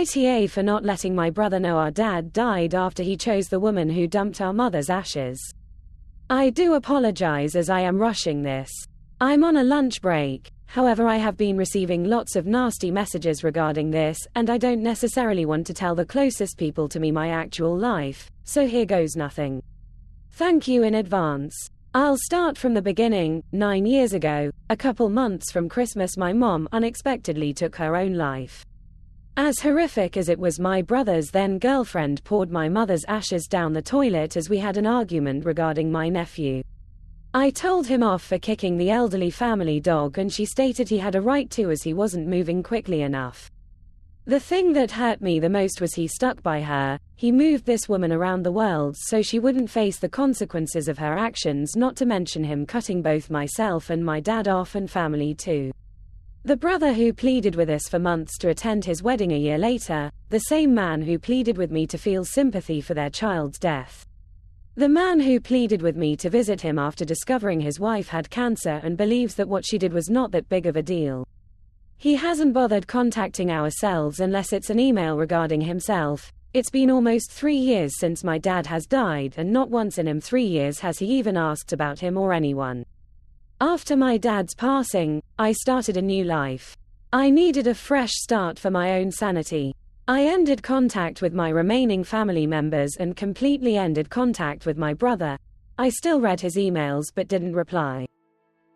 ITA for not letting my brother know our dad died after he chose the woman who dumped our mother's ashes. I do apologize as I am rushing this. I'm on a lunch break, however I have been receiving lots of nasty messages regarding this, and I don't necessarily want to tell the closest people to me my actual life, so here goes nothing. Thank you in advance. I'll start from the beginning. 9 years ago, a couple months from Christmas, my mom unexpectedly took her own life. As horrific as it was, my brother's then girlfriend poured my mother's ashes down the toilet as we had an argument regarding my nephew. I told him off for kicking the elderly family dog, and she stated he had a right to as he wasn't moving quickly enough. The thing that hurt me the most was he stuck by her. He moved this woman around the world so she wouldn't face the consequences of her actions, not to mention him cutting both myself and my dad off, and family too. The brother who pleaded with us for months to attend his wedding a year later, the same man who pleaded with me to feel sympathy for their child's death. The man who pleaded with me to visit him after discovering his wife had cancer and believes that what she did was not that big of a deal. He hasn't bothered contacting ourselves unless it's an email regarding himself. It's been almost 3 years since my dad has died, and not once in 3 years has he even asked about him or anyone. After my dad's passing, I started a new life. I needed a fresh start for my own sanity. I ended contact with my remaining family members and completely ended contact with my brother. I still read his emails but didn't reply.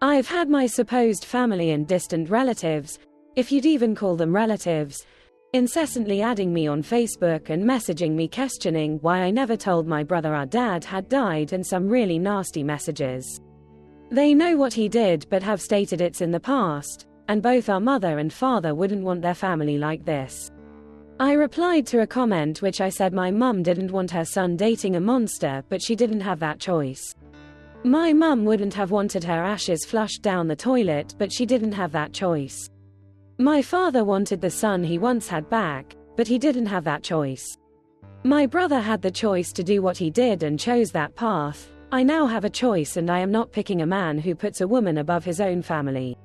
I've had my supposed family and distant relatives, if you'd even call them relatives, incessantly adding me on Facebook and messaging me questioning why I never told my brother our dad had died, and some really nasty messages. They know what he did but have stated it's in the past, and both our mother and father wouldn't want their family like this. I replied to a comment which I said my mum didn't want her son dating a monster, but she didn't have that choice. My mum wouldn't have wanted her ashes flushed down the toilet, but she didn't have that choice. My father wanted the son he once had back, but he didn't have that choice. My brother had the choice to do what he did and chose that path. I now have a choice, and I am not picking a man who puts a woman above his own family.